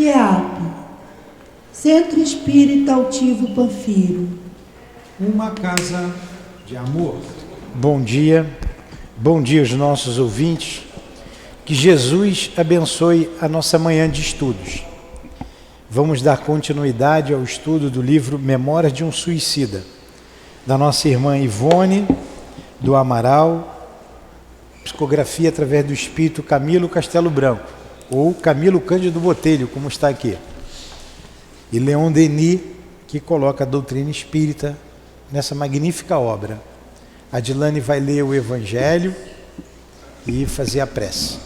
CEAP, Centro Espírita Altivo Panfiro. Uma casa de amor. Bom dia aos nossos ouvintes. Que Jesus abençoe a nossa manhã de estudos. Vamos dar continuidade ao estudo do livro Memórias de um Suicida, da nossa irmã Ivone, do Amaral, psicografia através do Espírito Camilo Castelo Branco, ou Camilo Cândido Botelho, como está aqui. E Leon Denis, que coloca a doutrina espírita nessa magnífica obra. A Dilane vai ler o Evangelho e fazer a prece.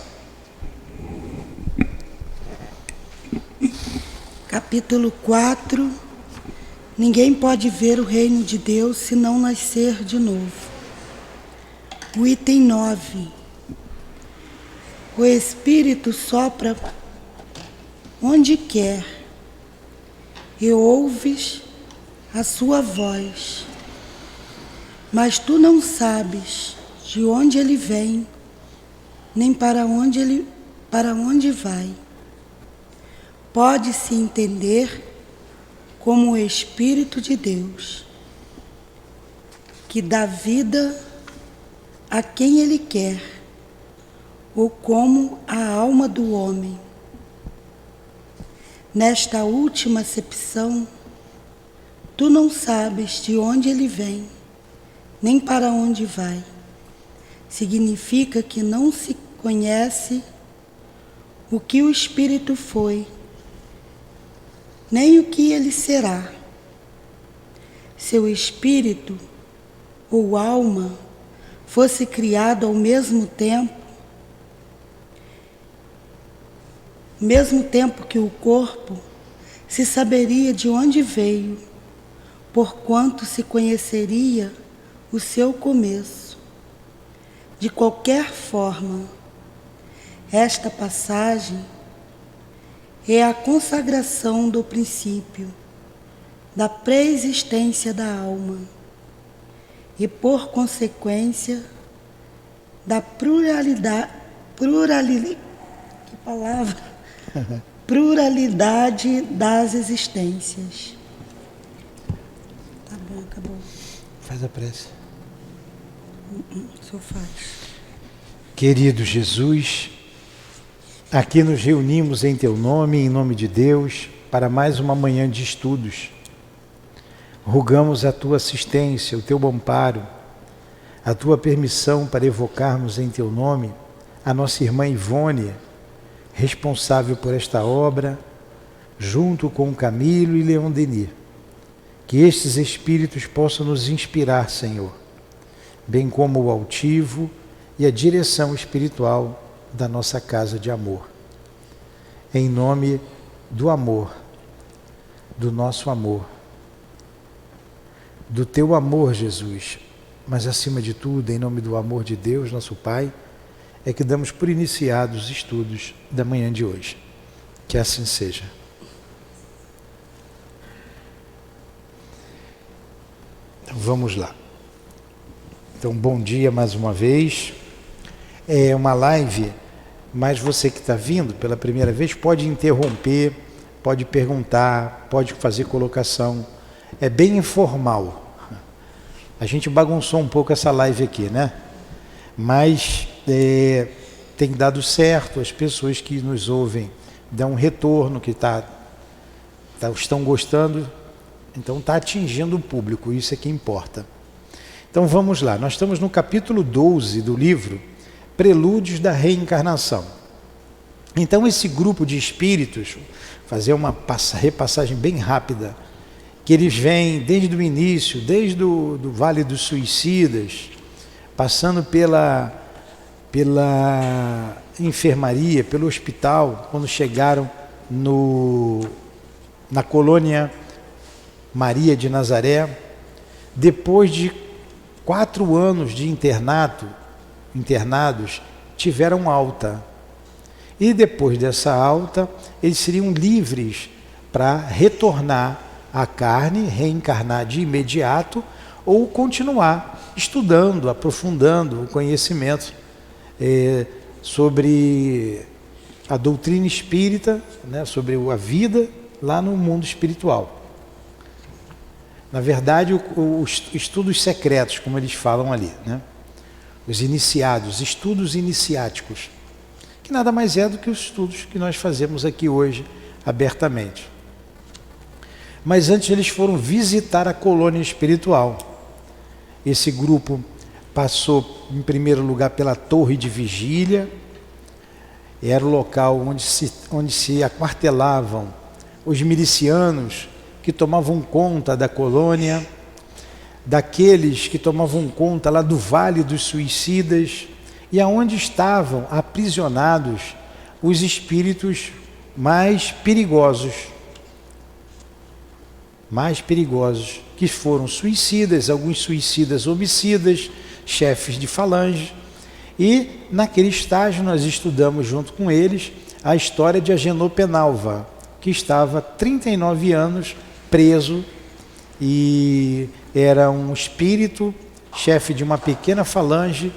Capítulo 4. Ninguém pode ver o reino de Deus se não nascer de novo. O item 9. O Espírito sopra onde quer e ouves a sua voz, mas tu não sabes de onde ele vem, nem para onde vai. Pode-se entender como o Espírito de Deus, que dá vida a quem ele quer, ou como a alma do homem. Nesta última acepção, tu não sabes de onde ele vem, nem para onde vai. Significa que não se conhece o que o Espírito foi, nem o que ele será. Seu espírito ou alma fosse criado ao mesmo tempo que o corpo, se saberia de onde veio, porquanto se conheceria o seu começo. De qualquer forma, esta passagem é a consagração do princípio da pré-existência da alma e, por consequência, da pluralidade das existências. Tá bom, acabou. Faz a prece. O senhor faz. Querido Jesus, aqui nos reunimos em Teu nome, em nome de Deus, para mais uma manhã de estudos. Rogamos a Tua assistência, o Teu amparo, a Tua permissão para evocarmos em Teu nome a nossa irmã Ivone, responsável por esta obra, junto com Camilo e Leon Denis. Que estes espíritos possam nos inspirar, Senhor, bem como o altivo e a direção espiritual da nossa casa de amor. Em nome do amor, do nosso amor, do Teu amor, Jesus, mas acima de tudo, em nome do amor de Deus, nosso Pai, é que damos por iniciados os estudos da manhã de hoje. Que assim seja. Então vamos lá. Então, bom dia mais uma vez. É uma live, mas você que está vindo pela primeira vez pode interromper, pode perguntar, pode fazer colocação. É bem informal. A gente bagunçou um pouco essa live aqui, né? Mas tem dado certo, as pessoas que nos ouvem dão um retorno, que estão gostando, então está atingindo o público, isso é que importa. Então vamos lá, nós estamos no capítulo 12 do livro Prelúdios da Reencarnação. Então esse grupo de espíritos, fazer uma repassagem bem rápida, que eles vêm desde o início, desde do Vale dos Suicidas, passando pela enfermaria, pelo hospital, quando chegaram na colônia Maria de Nazaré, depois de 4 anos de internados, tiveram alta. E depois dessa alta, eles seriam livres para retornar à carne, reencarnar de imediato, ou continuar estudando, aprofundando o conhecimento sobre a doutrina espírita, né, sobre a vida lá no mundo espiritual. Na verdade, os estudos secretos, como eles falam ali, né? Os iniciados, estudos iniciáticos, que nada mais é do que os estudos que nós fazemos aqui hoje, abertamente. Mas antes eles foram visitar a colônia espiritual. Esse grupo passou, em primeiro lugar, pela Torre de Vigília. Era o local onde se aquartelavam os milicianos que tomavam conta da colônia, daqueles que tomavam conta lá do Vale dos Suicidas, e aonde estavam aprisionados os espíritos mais perigosos, que foram suicidas, alguns suicidas homicidas, chefes de falange. E naquele estágio nós estudamos junto com eles a história de Agenor Penalva, que estava 39 anos preso e era um espírito, chefe de uma pequena falange,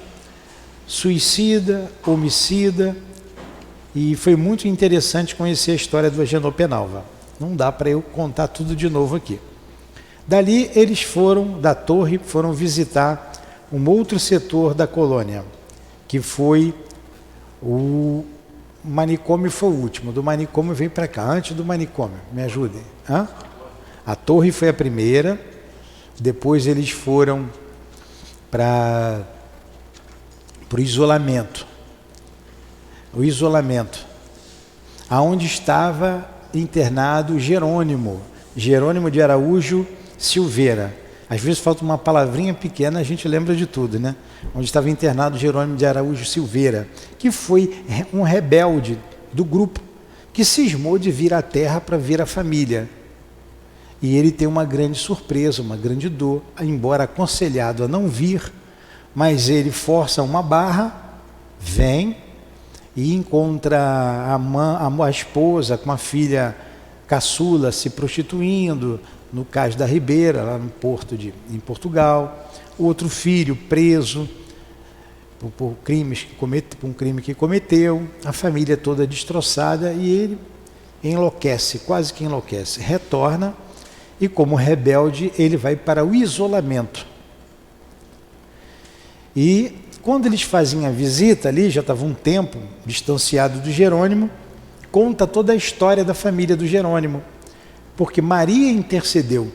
suicida, homicida, e foi muito interessante conhecer a história do Agenor Penalva. Não dá para eu contar tudo de novo aqui. Dali eles foram, da torre, foram visitar um outro setor da colônia, que foi o manicômio. Foi o último, do manicômio vem para cá, antes do manicômio, me ajudem. A torre foi a primeira, depois eles foram para o isolamento. O isolamento, aonde estava internado Jerônimo de Araújo Silveira. Às vezes falta uma palavrinha pequena, a gente lembra de tudo, né? Onde estava internado Jerônimo de Araújo Silveira, que foi um rebelde do grupo, que cismou de vir à Terra para ver a família. E ele tem uma grande surpresa, uma grande dor, embora aconselhado a não vir, mas ele força uma barra, vem e encontra a esposa com a filha caçula se prostituindo no Cais da Ribeira, lá no porto em Portugal. O outro filho preso por um crime que cometeu, a família toda destroçada, e ele enlouquece, quase que enlouquece. Retorna e, como rebelde, ele vai para o isolamento. E quando eles fazem a visita ali, já estava um tempo distanciado do Jerônimo, conta toda a história da família do Jerônimo, porque Maria intercedeu,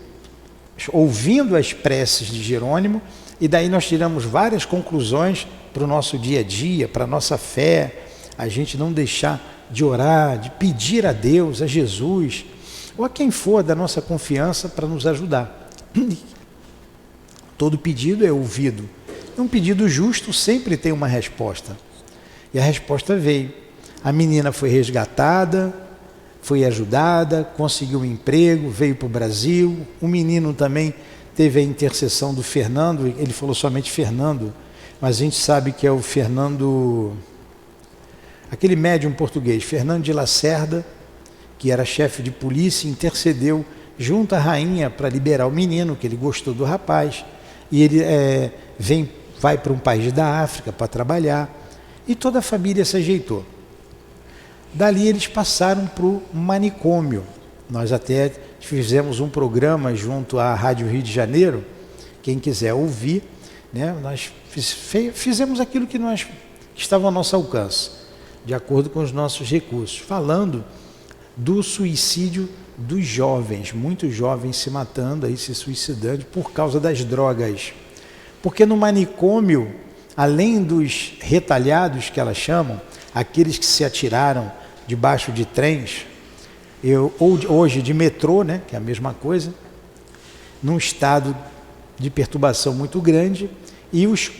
ouvindo as preces de Jerônimo, e daí nós tiramos várias conclusões para o nosso dia a dia, para a nossa fé, a gente não deixar de orar, de pedir a Deus, a Jesus, ou a quem for da nossa confiança para nos ajudar. Todo pedido é ouvido. Um pedido justo sempre tem uma resposta. E a resposta veio. A menina foi resgatada, foi ajudada, conseguiu um emprego, veio para o Brasil. O menino também teve a intercessão do Fernando, ele falou somente Fernando, mas a gente sabe que é o Fernando, aquele médium português, Fernando de Lacerda, que era chefe de polícia, intercedeu junto à rainha para liberar o menino, que ele gostou do rapaz, e ele vai para um país da África para trabalhar, e toda a família se ajeitou. Dali eles passaram para o manicômio. Nós até fizemos um programa junto à Rádio Rio de Janeiro, quem quiser ouvir, né? Nós fizemos aquilo que estava ao nosso alcance, de acordo com os nossos recursos, falando do suicídio dos jovens, muitos jovens se matando, aí, se suicidando por causa das drogas. Porque no manicômio, além dos retalhados que elas chamam, aqueles que se atiraram debaixo de trens, ou hoje de metrô, né, que é a mesma coisa, num estado de perturbação muito grande, e os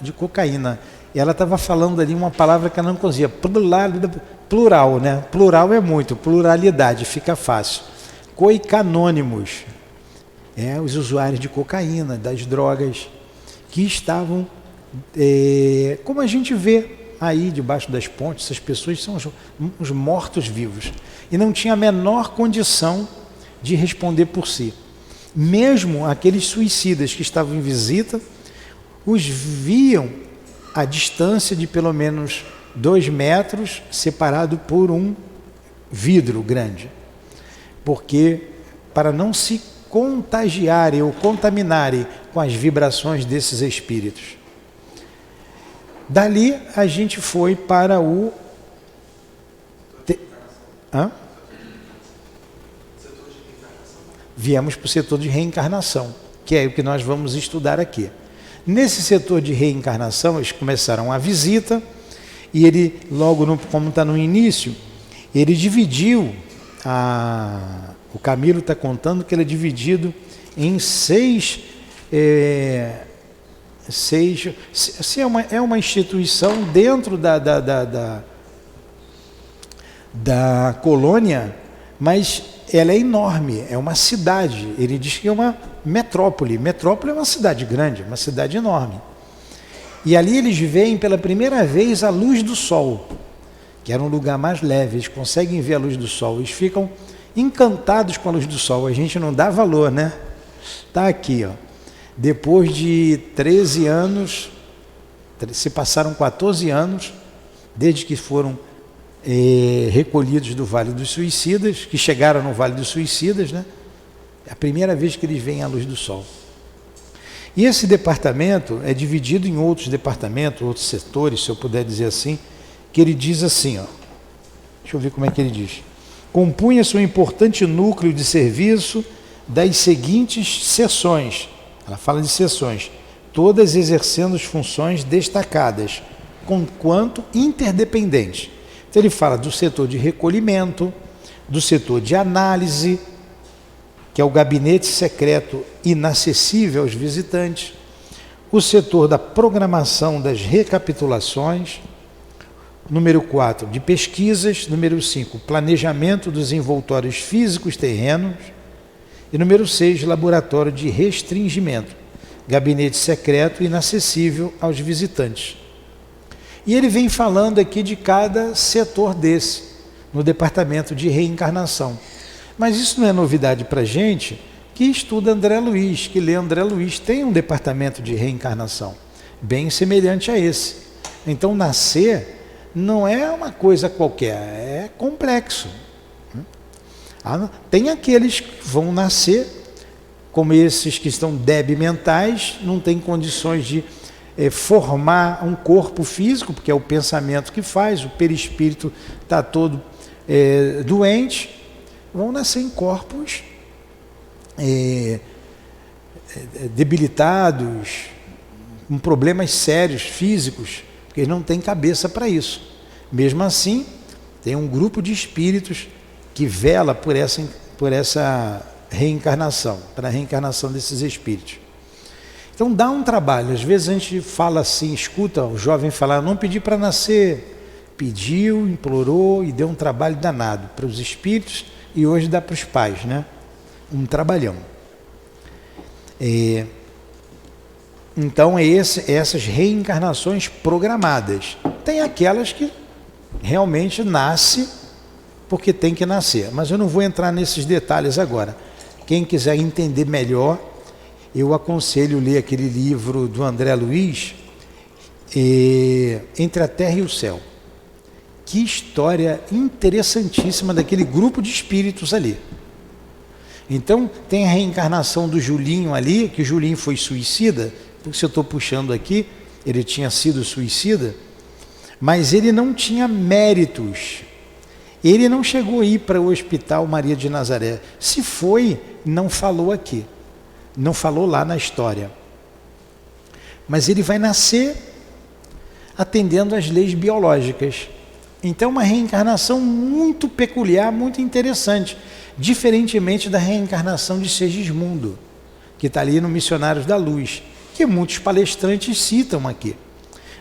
de cocaína. Ela estava falando ali uma palavra que ela não conseguia, plural, né? Plural é muito, pluralidade, fica fácil. Coicanônimos, os usuários de cocaína, das drogas, que estavam, como a gente vê aí debaixo das pontes, essas pessoas são os mortos-vivos, e não tinha a menor condição de responder por si. Mesmo aqueles suicidas que estavam em visita, os viam à distância de pelo menos 2 metros separado por um vidro grande, porque para não se contagiarem ou contaminarem com as vibrações desses espíritos. Dali a gente foi para o viemos para o setor de reencarnação, que é o que nós vamos estudar aqui. Nesse setor de reencarnação, eles começaram a visita, e ele, como está no início, ele dividiu, o Camilo está contando que ele é dividido em 6, assim, é uma instituição dentro da colônia, mas ela é enorme, é uma cidade. Ele diz que é uma metrópole. Metrópole é uma cidade grande, uma cidade enorme. E ali eles veem pela primeira vez a luz do sol, que era um lugar mais leve, eles conseguem ver a luz do sol, eles ficam encantados com a luz do sol. A gente não dá valor, né? Está aqui, ó. Depois de 13 anos, se passaram 14 anos, desde que foram recolhidos do Vale dos Suicidas, que chegaram no Vale dos Suicidas, né? É a primeira vez que eles veem a luz do sol. E esse departamento é dividido em outros departamentos, outros setores, se eu puder dizer assim, que ele diz assim, ó, deixa eu ver como é que ele diz. Compunha-se um importante núcleo de serviço das seguintes seções. Ela fala de seções, todas exercendo as funções destacadas, conquanto interdependentes. Então ele fala do setor de recolhimento, do setor de análise, que é o gabinete secreto inacessível aos visitantes, o setor da programação das recapitulações, número 4, de pesquisas, número 5, planejamento dos envoltórios físicos terrenos, e número 6, laboratório de restringimento, gabinete secreto inacessível aos visitantes. E ele vem falando aqui de cada setor desse, no departamento de reencarnação. Mas isso não é novidade para a gente que estuda André Luiz, que lê André Luiz, tem um departamento de reencarnação, bem semelhante a esse. Então nascer não é uma coisa qualquer, é complexo. Tem aqueles que vão nascer, como esses que estão débeis mentais, não têm condições de formar um corpo físico, porque é o pensamento que faz, o perispírito está todo doente, vão nascer em corpos debilitados, com problemas sérios físicos, porque eles não têm cabeça para isso. Mesmo assim, tem um grupo de espíritos que vela por essa reencarnação, para a reencarnação desses espíritos. Então dá um trabalho, às vezes a gente fala assim, escuta o jovem falar, não pedi para nascer, pediu, implorou e deu um trabalho danado para os espíritos e hoje dá para os pais, né? Um trabalhão. Então essas reencarnações programadas. Tem aquelas que realmente nasce porque tem que nascer, mas eu não vou entrar nesses detalhes agora. Quem quiser entender melhor, eu aconselho ler aquele livro do André Luiz, Entre a Terra e o Céu. Que história interessantíssima daquele grupo de espíritos ali. Então tem a reencarnação do Julinho ali, que o Julinho foi suicida, porque se eu estou puxando aqui, ele tinha sido suicida, mas ele não tinha méritos. Ele não chegou a ir para o Hospital Maria de Nazaré. Se foi, não falou aqui. Não falou lá na história. Mas ele vai nascer atendendo às leis biológicas. Então, uma reencarnação muito peculiar, muito interessante. Diferentemente da reencarnação de Segismundo, que está ali no Missionários da Luz, que muitos palestrantes citam aqui.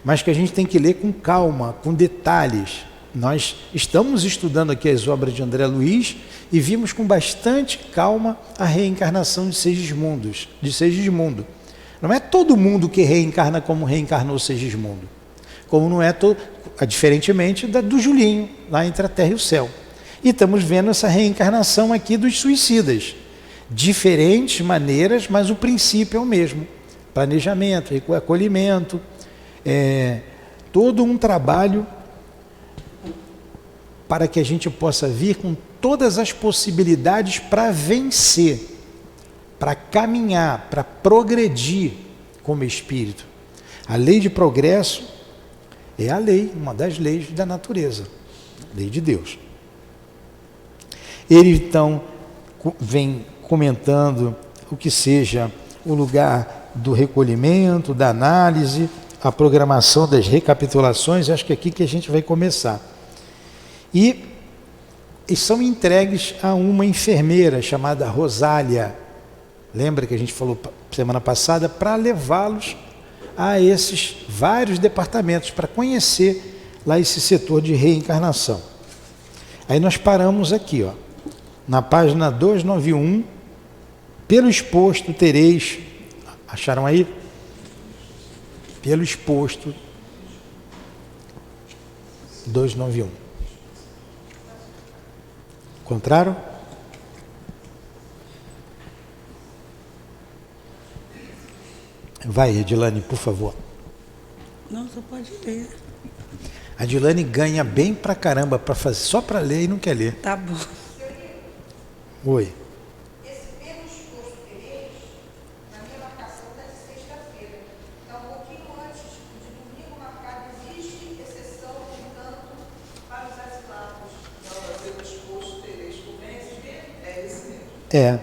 Mas que a gente tem que ler com calma, com detalhes. Nós estamos estudando aqui as obras de André Luiz e vimos com bastante calma a reencarnação de Segismundo. Não é todo mundo que reencarna como reencarnou Segismundo, como não é diferentemente do Julinho, lá entre a Terra e o Céu. E estamos vendo essa reencarnação aqui dos suicidas. Diferentes maneiras, mas o princípio é o mesmo. Planejamento, acolhimento, todo um trabalho para que a gente possa vir com todas as possibilidades para vencer, para caminhar, para progredir como espírito. A lei de progresso é a lei, uma das leis da natureza, a lei de Deus. Ele então vem comentando o que seja o lugar do recolhimento, da análise, a programação das recapitulações. Acho que é aqui que a gente vai começar. E são entregues a uma enfermeira chamada Rosália. Lembra que a gente falou semana passada? Para levá-los a esses vários departamentos, para conhecer lá esse setor de reencarnação. Aí nós paramos aqui, ó, na página 291, pelo exposto tereis, acharam aí? Pelo exposto 291. Encontraram? Vai, Edilane, por favor. Não, só pode ler. A Edilane ganha bem pra caramba para fazer, só para ler e não quer ler. Tá bom. Oi. Esse pelo exposto tereis, na minha marcação está de sexta-feira. Então, um pouquinho antes de domingo marcado, existe exceção, no entanto, para os asilados. Não, pelo exposto tereis, convence mesmo? É esse mesmo. É.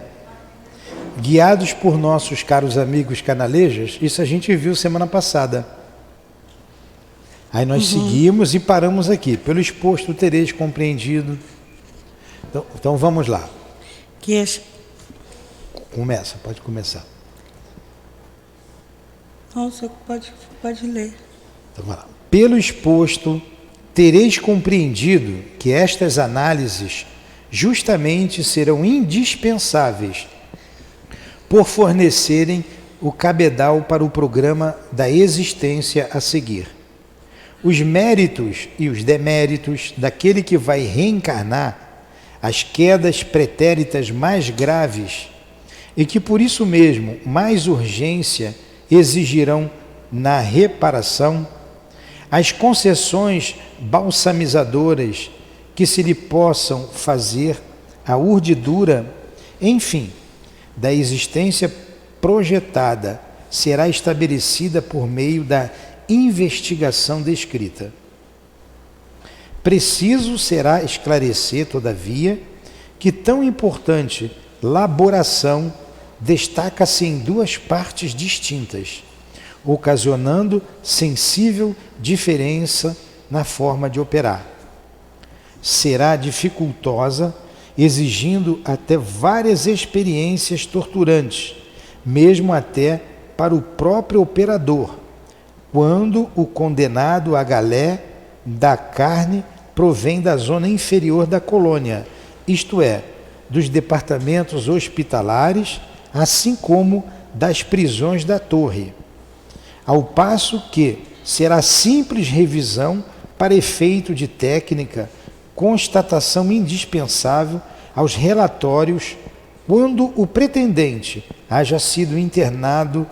Guiados por nossos caros amigos canalejas, isso a gente viu semana passada. Aí nós seguimos e paramos aqui. Pelo exposto tereis compreendido. Então vamos lá. Começa, pode começar. Não, só pode ler. Então vamos lá. Pelo exposto tereis compreendido que estas análises justamente serão indispensáveis por fornecerem o cabedal para o programa da existência a seguir. Os méritos e os deméritos daquele que vai reencarnar, as quedas pretéritas mais graves, e que por isso mesmo mais urgência exigirão na reparação, as concessões balsamizadoras que se lhe possam fazer, a urdidura, enfim, da existência projetada será estabelecida por meio da investigação descrita. Preciso será esclarecer, todavia, que tão importante laboração destaca-se em duas partes distintas, ocasionando sensível diferença na forma de operar. Será dificultosa, exigindo até várias experiências torturantes, mesmo até para o próprio operador, quando o condenado a galé da carne provém da zona inferior da colônia, isto é, dos departamentos hospitalares, assim como das prisões da torre, ao passo que será simples revisão para efeito de técnica, constatação indispensável aos relatórios quando o pretendente haja sido interno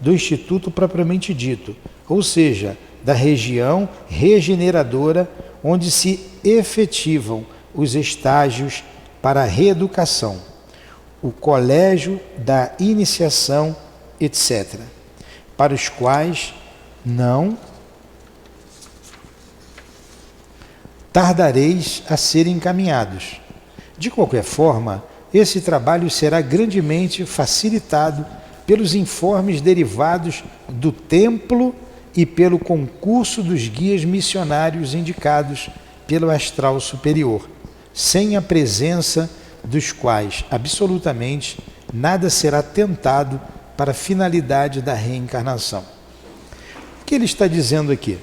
do instituto propriamente dito, ou seja, da região regeneradora onde se efetivam os estágios para a reeducação, o colégio da iniciação, etc., para os quais não tardareis a serem encaminhados. De qualquer forma, esse trabalho será grandemente facilitado pelos informes derivados do templo e pelo concurso dos guias missionários indicados pelo astral superior, sem a presença dos quais absolutamente nada será tentado para a finalidade da reencarnação. O que ele está dizendo aqui?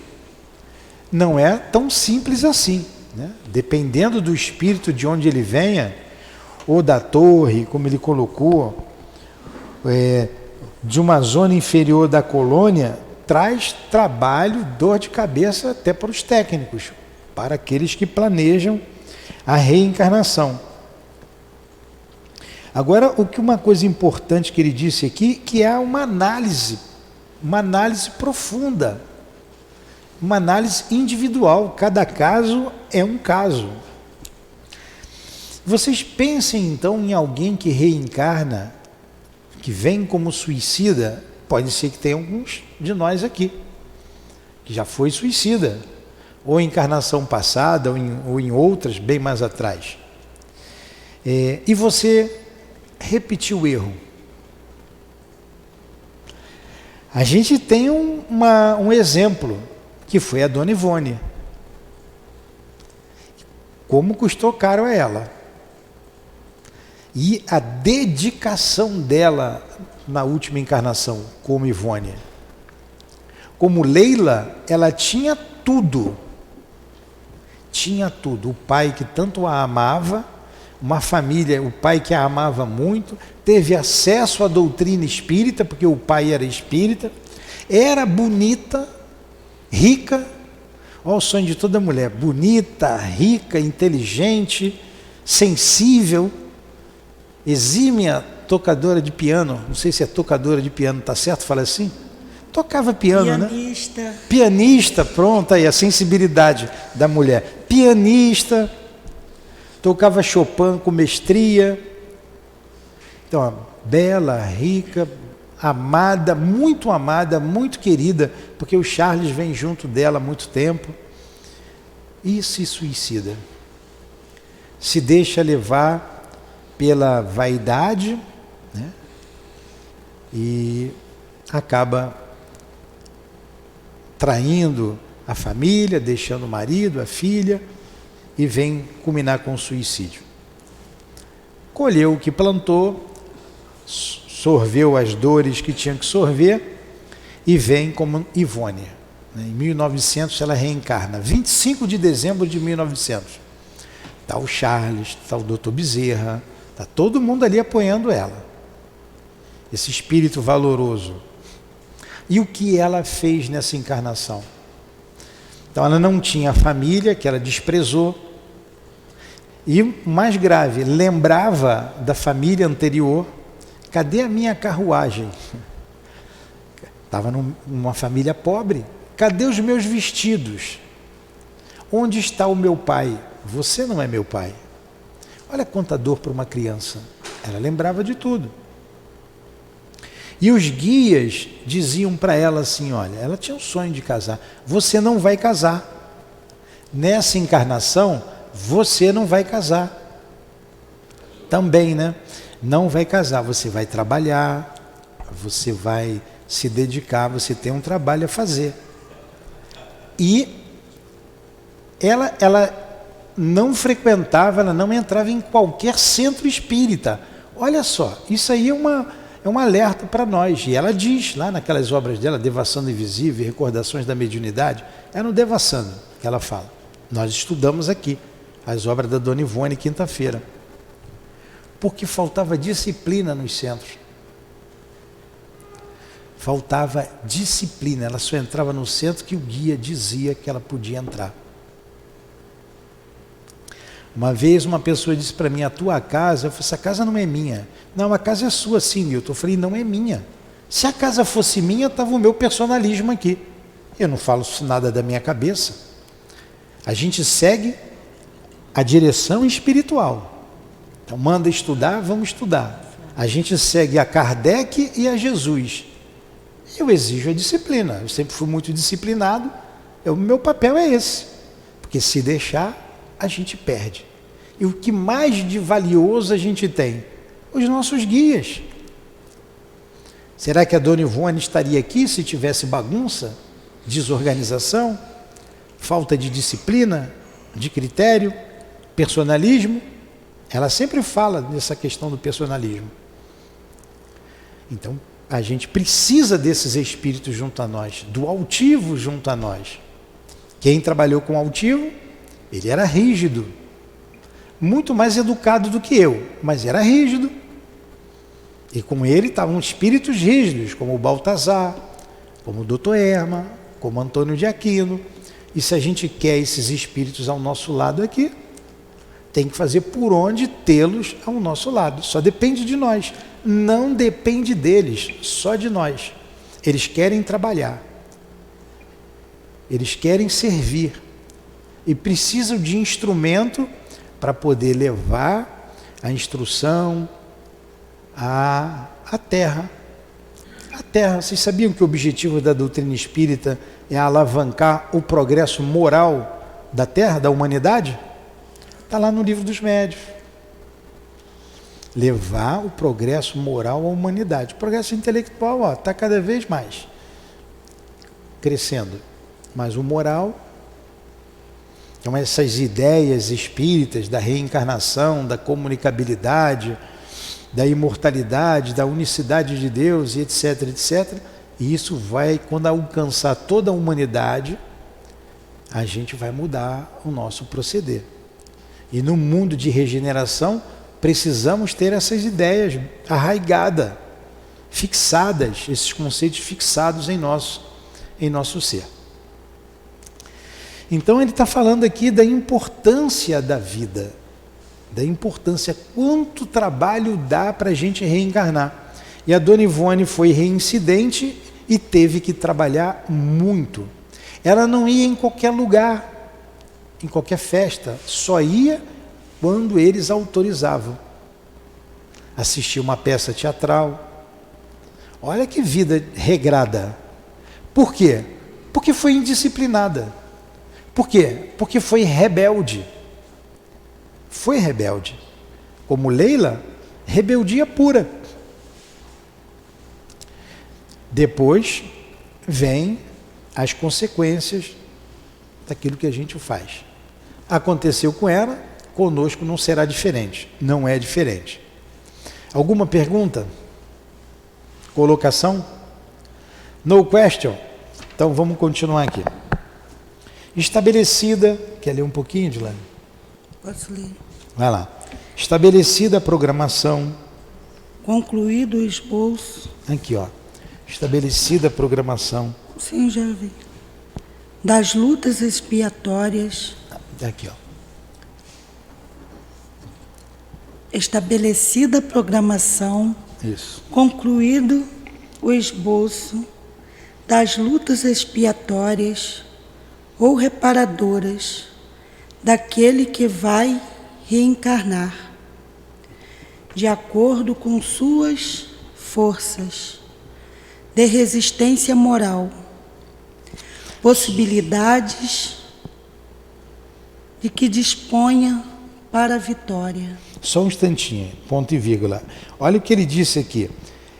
Não é tão simples assim, né? Dependendo do espírito de onde ele venha, ou da torre, como ele colocou, de uma zona inferior da colônia, traz trabalho, dor de cabeça até para os técnicos, para aqueles que planejam a reencarnação. Agora, uma coisa importante que ele disse aqui, que é uma análise uma análise profunda, uma análise individual. Cada caso é um caso. Vocês pensem então em alguém que reencarna, que vem como suicida. Pode ser que tenha alguns de nós aqui que já foi suicida, ou em encarnação passada, ou em outras bem mais atrás. E você repetiu o erro. A gente tem um exemplo, que foi a Dona Ivone. Como custou caro a ela. E a dedicação dela na última encarnação, como Ivone. Como Leila, ela tinha tudo. Tinha tudo. O pai que tanto a amava, uma família, o pai que a amava muito, teve acesso à doutrina espírita, porque o pai era espírita, era bonita, rica. Olha o sonho de toda mulher: bonita, rica, inteligente, sensível, exímia tocadora de piano. Não sei se é tocadora de piano, tá certo falar assim? Tocava piano, pianista, né? Pianista, pronto, aí a sensibilidade da mulher. Pianista, tocava Chopin com mestria. Então, bela, rica, amada, muito querida, porque o Charles vem junto dela há muito tempo. E se suicida. Se deixa levar pela vaidade, né? E acaba traindo a família, deixando o marido, a filha, e vem culminar com o suicídio. Colheu o que plantou, sorveu as dores que tinha que sorver, e vem como Ivone. Em 1900 ela reencarna, 25 de dezembro de 1900. Está o Charles, está o Dr. Bezerra, está todo mundo ali apoiando ela. Esse espírito valoroso. E o que ela fez nessa encarnação? Então ela não tinha família, que ela desprezou. E o mais grave, lembrava da família anterior. Cadê a minha carruagem? Estava numa família pobre. Cadê os meus vestidos? Onde está o meu pai? Você não é meu pai. Olha quanta dor para uma criança. Ela lembrava de tudo. E os guias diziam para ela assim, olha, ela tinha um sonho de casar. Você não vai casar. Nessa encarnação, você não vai casar. Também, né? Não vai casar. Você vai trabalhar, você vai se dedicar, você tem um trabalho a fazer. E ela não frequentava, ela não entrava em qualquer centro espírita. Olha só, isso aí é um alerta para nós. E ela diz lá naquelas obras dela, Devassando Invisível, Recordações da Mediunidade, é no Devassando que ela fala. Nós estudamos aqui as obras da Dona Ivone quinta-feira. Porque faltava disciplina nos centros. Faltava disciplina. Ela só entrava no centro que o guia dizia que ela podia entrar. Uma vez uma pessoa disse para mim, a tua casa, eu falei, essa casa não é minha. Não, a casa é sua sim, Nilton. Eu falei, não é minha. Se a casa fosse minha, estava o meu personalismo aqui. Eu não falo nada da minha cabeça. A gente segue a direção espiritual. Então manda estudar, vamos estudar. A gente segue a Kardec e a Jesus. Eu exijo a disciplina. Eu sempre fui muito disciplinado. O meu papel é esse. Porque se deixar, a gente perde. E o que mais de valioso a gente tem? Os nossos guias. Será que a Dona Ivone estaria aqui se tivesse bagunça, desorganização, falta de disciplina, de critério, personalismo? Ela sempre fala dessa questão do personalismo. Então, a gente precisa desses espíritos junto a nós, do altivo junto a nós. Quem trabalhou com altivo, ele era rígido, muito mais educado do que eu, mas era rígido. E com ele estavam espíritos rígidos, como o Baltazar, como o Dr. Erma, como Antônio de Aquino. E se a gente quer esses espíritos ao nosso lado aqui, tem que fazer por onde tê-los ao nosso lado. Só depende de nós, não depende deles, só de nós. Eles querem trabalhar, eles querem servir e precisam de instrumento para poder levar a instrução à terra. A terra, vocês sabiam que o objetivo da doutrina espírita é alavancar o progresso moral da terra, da humanidade? Está lá no Livro dos Médiuns. Levar o progresso moral à humanidade. O progresso intelectual está cada vez mais crescendo, mas o moral, então essas ideias espíritas da reencarnação, da comunicabilidade, da imortalidade, da unicidade de Deus e etc, etc, e isso vai, quando alcançar toda a humanidade, a gente vai mudar o nosso proceder. E no mundo de regeneração, precisamos ter essas ideias arraigadas, fixadas, esses conceitos fixados em nosso ser. Então ele está falando aqui da importância da vida, da importância, quanto trabalho dá para a gente reencarnar. E a Dona Ivone foi reincidente e teve que trabalhar muito. Ela não ia em qualquer lugar, em qualquer festa, só ia quando eles autorizavam. Assistir uma peça teatral. Olha que vida regrada. Por quê? Porque foi indisciplinada. Por quê? Porque foi rebelde. Foi rebelde. Como Leila, rebeldia pura. Depois vem as consequências daquilo que a gente faz. Aconteceu com ela, conosco não será diferente. Não é diferente. Alguma pergunta? Colocação? No question? Então vamos continuar aqui. Estabelecida, quer ler um pouquinho, Dilane? Posso ler? Vai lá. Estabelecida a programação. Concluído o esboço. Aqui, ó. Estabelecida a programação. Sim, já vi. Das lutas expiatórias. Aqui, ó. Estabelecida a programação. Isso. Concluído o esboço das lutas expiatórias ou reparadoras daquele que vai reencarnar, de acordo com suas forças de resistência moral, possibilidades de que disponha para a vitória. Só um instantinho, ponto e vírgula. Olha o que ele disse aqui.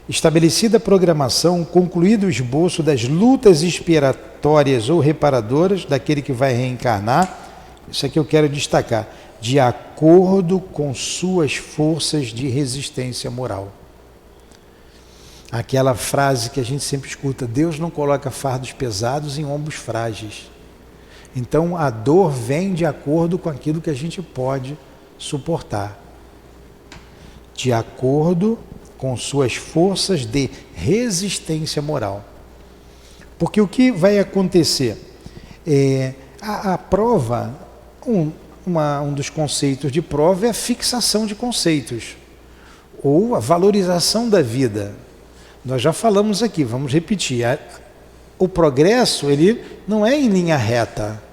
Estabelecida a programação, concluído o esboço das lutas expiatórias ou reparadoras daquele que vai reencarnar, isso aqui eu quero destacar, de acordo com suas forças de resistência moral. Aquela frase que a gente sempre escuta, Deus não coloca fardos pesados em ombros frágeis. Então a dor vem de acordo com aquilo que a gente pode suportar. De acordo com suas forças de resistência moral. Porque o que vai acontecer? A prova, um dos conceitos de prova é a fixação de conceitos, ou a valorização da vida. Nós já falamos aqui, vamos repetir. O progresso, ele não é em linha reta,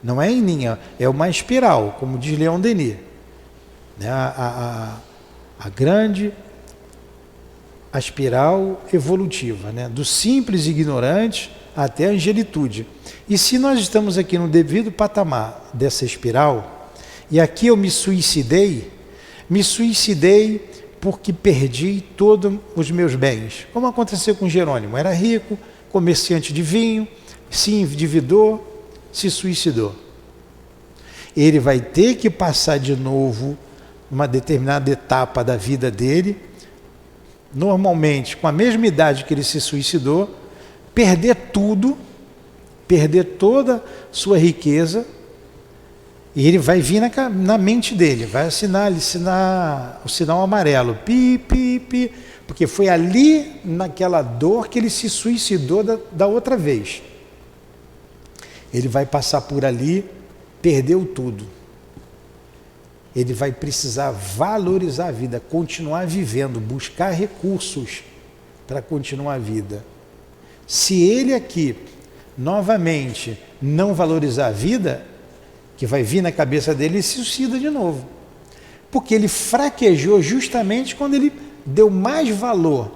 não é em linha, é uma espiral, como diz Leon Denis. Né? A grande a espiral evolutiva, né? Do simples ignorante até a angelitude. E se nós estamos aqui no devido patamar dessa espiral, e aqui eu me suicidei porque perdi todos os meus bens. Como aconteceu com Jerônimo, era rico, comerciante de vinho, se endividou, se suicidou. Ele vai ter que passar de novo uma determinada etapa da vida dele, normalmente com a mesma idade que ele se suicidou, perder tudo, perder toda a sua riqueza, e ele vai vir na mente dele, vai assinar o sinal amarelo, pi, pi, pi, porque foi ali, naquela dor, que ele se suicidou da outra vez. Ele vai passar por ali, perdeu tudo. Ele vai precisar valorizar a vida, continuar vivendo, buscar recursos para continuar a vida. Se ele aqui, novamente, não valorizar a vida, que vai vir na cabeça dele, ele se suicida de novo. Porque ele fraquejou justamente quando ele deu mais valor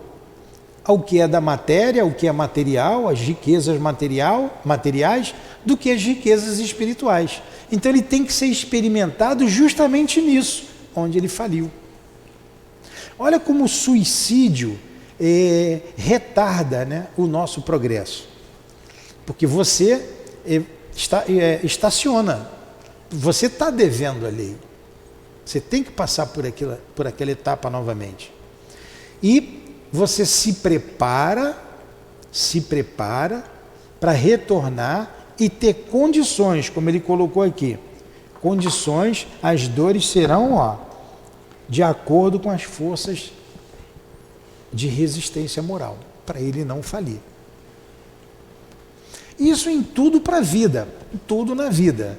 ao que é da matéria, ao que é material, as riquezas materiais, do que as riquezas espirituais. Então ele tem que ser experimentado justamente nisso, onde ele faliu. Olha como o suicídio retarda, né, o nosso progresso. Porque você estaciona, você está devendo a lei. Você tem que passar por aquela etapa novamente. E você se prepara para retornar e ter condições, como ele colocou aqui. Condições, as dores serão, de acordo com as forças de resistência moral, para ele não falir. Isso em tudo para a vida, tudo na vida.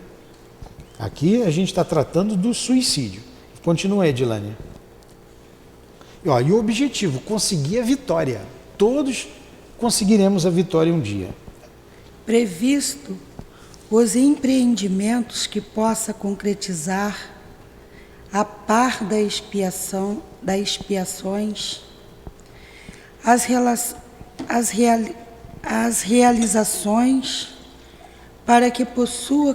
Aqui a gente está tratando do suicídio. Continua, Edilane. E o objetivo, conseguir a vitória. Todos conseguiremos a vitória um dia. Previsto os empreendimentos que possa concretizar a par das expiações, as realizações, para que possua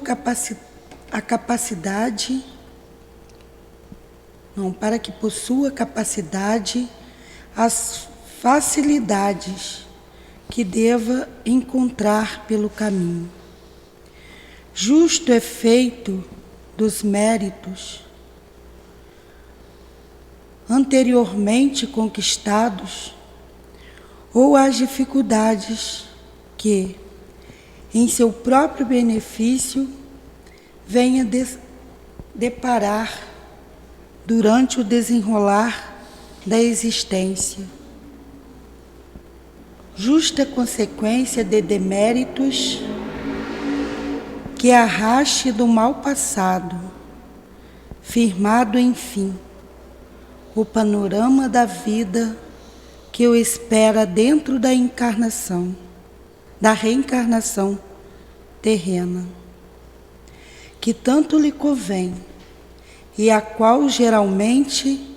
capacidade, as facilidades que deva encontrar pelo caminho. Justo efeito dos méritos anteriormente conquistados, ou as dificuldades que, em seu próprio benefício, venha deparar durante o desenrolar da existência. Justa consequência de deméritos que arraste do mal passado, firmado enfim o panorama da vida que o espera dentro da reencarnação terrena, que tanto lhe convém e a qual geralmente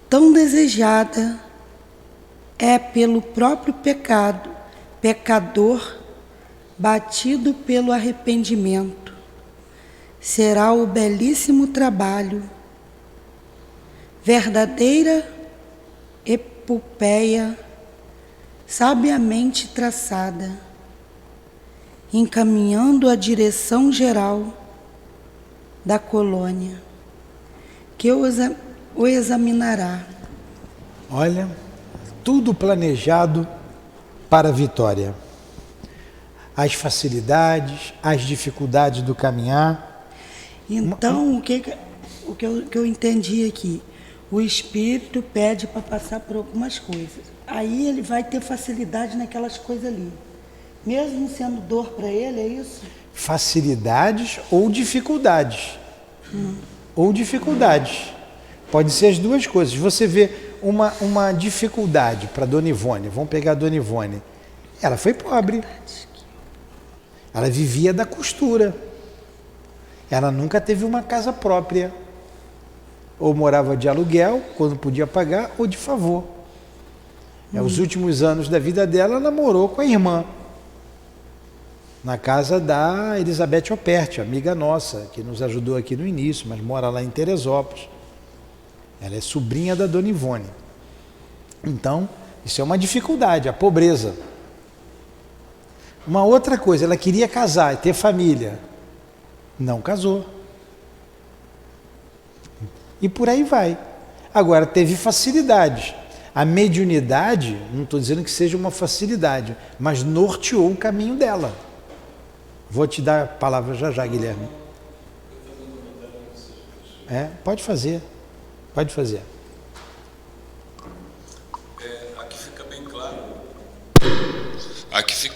tão desejada é pelo próprio pecador batido pelo arrependimento. Será o belíssimo trabalho, verdadeira epopeia sabiamente traçada, encaminhando a direção geral da colônia, que o examinará. Olha, tudo planejado para a vitória. As facilidades, as dificuldades do caminhar. Então, o que eu entendi aqui? O espírito pede para passar por algumas coisas. Aí ele vai ter facilidade naquelas coisas ali. Mesmo sendo dor para ele, é isso? Facilidades ou dificuldades. Ou dificuldades. Pode ser as duas coisas. Você vê uma dificuldade para Dona Ivone. Vamos pegar a Dona Ivone. Ela foi pobre. Ela vivia da costura. Ela nunca teve uma casa própria. Ou morava de aluguel, quando podia pagar, ou de favor. Os últimos anos da vida dela, ela morou com a irmã. Na casa da Elizabeth Operti, amiga nossa, que nos ajudou aqui no início, mas mora lá em Teresópolis. Ela é sobrinha da Dona Ivone. Então, isso é uma dificuldade, a pobreza. Uma outra coisa, ela queria casar e ter família. Não casou. E por aí vai. Agora, teve facilidade. A mediunidade, não estou dizendo que seja uma facilidade, mas norteou o caminho dela. Vou te dar a palavra já, Guilherme. Pode fazer. Pode fazer. Aqui fica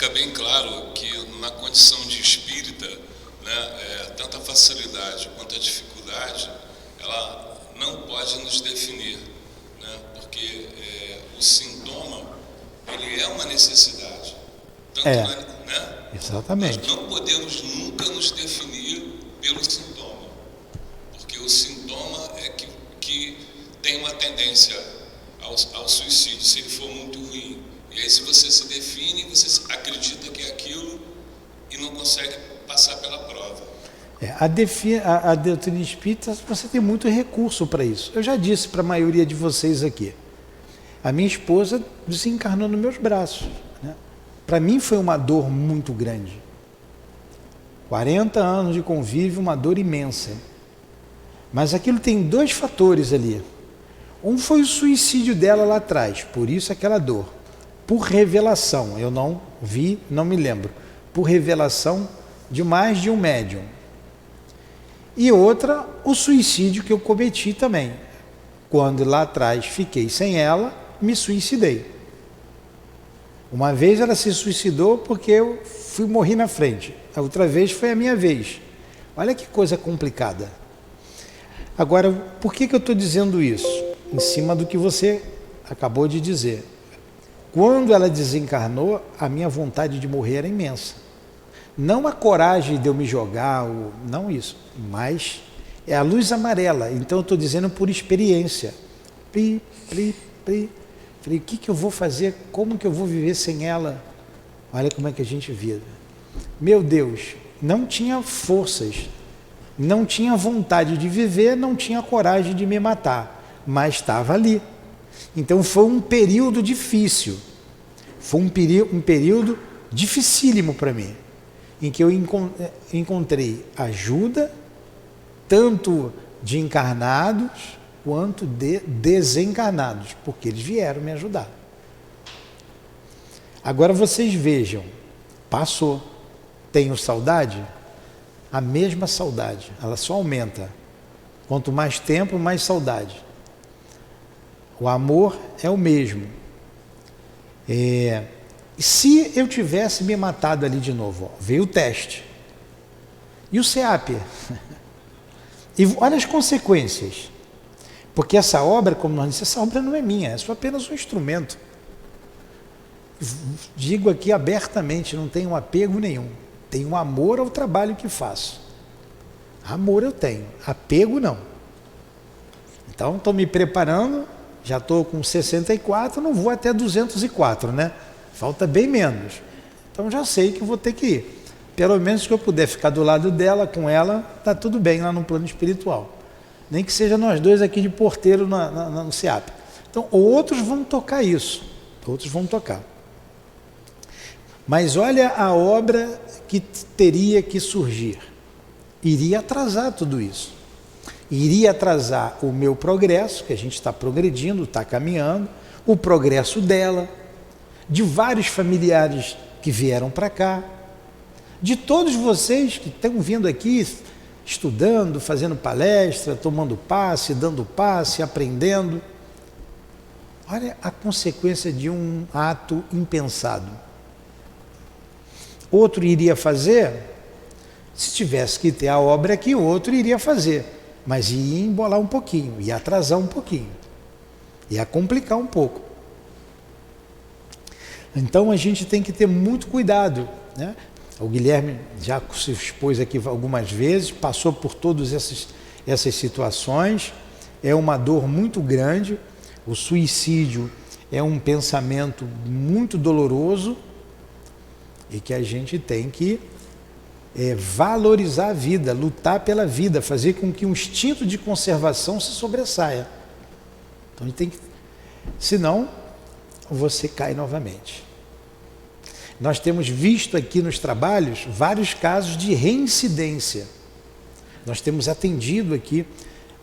bem claro que na condição de espírita, né, tanto a facilidade quanto a dificuldade, ela não pode nos definir, né, porque o sintoma, ele é uma necessidade. Tanto né? Exatamente. Nós não podemos nunca nos definir pelo sintoma, porque o sintoma é que tem uma tendência ao suicídio, se ele for muito ruim. E aí, se você se define, você acredita que é aquilo e não consegue passar pela prova. A doutrina espírita, você tem muito recurso para isso. Eu já disse para a maioria de vocês aqui. A minha esposa desencarnou nos meus braços, né? Para mim foi uma dor muito grande. 40 anos de convívio, uma dor imensa. Mas aquilo tem 2 fatores ali. Um foi o suicídio dela lá atrás, por isso aquela dor. Por revelação, eu não vi, não me lembro. Por revelação de mais de um médium. E outra, o suicídio que eu cometi também. Quando lá atrás fiquei sem ela, me suicidei. Uma vez ela se suicidou porque eu morri na frente. A outra vez foi a minha vez. Olha que coisa complicada. Agora, por que eu estou dizendo isso? Em cima do que você acabou de dizer. Quando ela desencarnou, a minha vontade de morrer era imensa. Não a coragem de eu me jogar, não isso, mas é a luz amarela. Então eu estou dizendo por experiência. Falei, o que eu vou fazer? Como que eu vou viver sem ela? Olha como é que a gente vive. Meu Deus, não tinha forças, não tinha vontade de viver, não tinha coragem de me matar, mas estava ali. Então foi um período difícil, foi um período dificílimo para mim, em que eu encontrei ajuda, tanto de encarnados, quanto de desencarnados, porque eles vieram me ajudar. Agora vocês vejam, passou. Tenho saudade? A mesma saudade, ela só aumenta. Quanto mais tempo, mais saudade. O amor é o mesmo. E se eu tivesse me matado ali de novo, veio o teste. E o SEAP? E olha as consequências. Porque essa obra, como nós dissemos, essa obra não é minha, é só apenas um instrumento. Digo aqui abertamente, não tenho apego nenhum. Tenho amor ao trabalho que faço. Amor eu tenho, apego não. Então estou me preparando, já estou com 64, não vou até 204, né? Falta bem menos. Então já sei que vou ter que ir. Pelo menos que eu puder ficar do lado dela, com ela, está tudo bem lá no plano espiritual. Nem que seja nós dois aqui de porteiro no SEAP. Então, outros vão tocar isso. Outros vão tocar. Mas olha a obra que teria que surgir. Iria atrasar tudo isso. Iria atrasar o meu progresso, que a gente está progredindo, está caminhando, o progresso dela, de vários familiares que vieram para cá, de todos vocês que estão vindo aqui, estudando, fazendo palestra, tomando passe, dando passe, aprendendo. Olha a consequência de um ato impensado. Outro iria fazer, se tivesse que ter a obra aqui, outro iria fazer, mas ia embolar um pouquinho, ia atrasar um pouquinho, ia complicar um pouco. Então a gente tem que ter muito cuidado, né? O Guilherme já se expôs aqui algumas vezes, passou por todas essas situações, é uma dor muito grande, o suicídio é um pensamento muito doloroso e que a gente tem que valorizar a vida, lutar pela vida, fazer com que o instinto de conservação se sobressaia. Então a gente tem que, senão você cai novamente. Nós temos visto aqui nos trabalhos vários casos de reincidência. Nós temos atendido aqui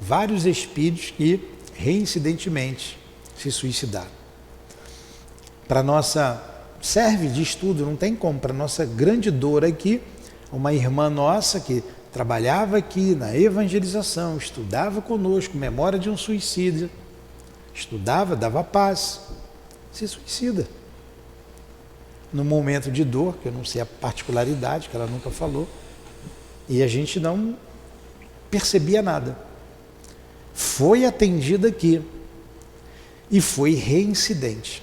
vários espíritos que reincidentemente se suicidaram. Para nossa, serve de estudo, não tem como, para nossa grande dor aqui, uma irmã nossa que trabalhava aqui na evangelização, estudava conosco, memória de um suicídio, estudava, dava paz, se suicida. No momento de dor, que eu não sei a particularidade, que ela nunca falou, e a gente não percebia nada. Foi atendida aqui e foi reincidente.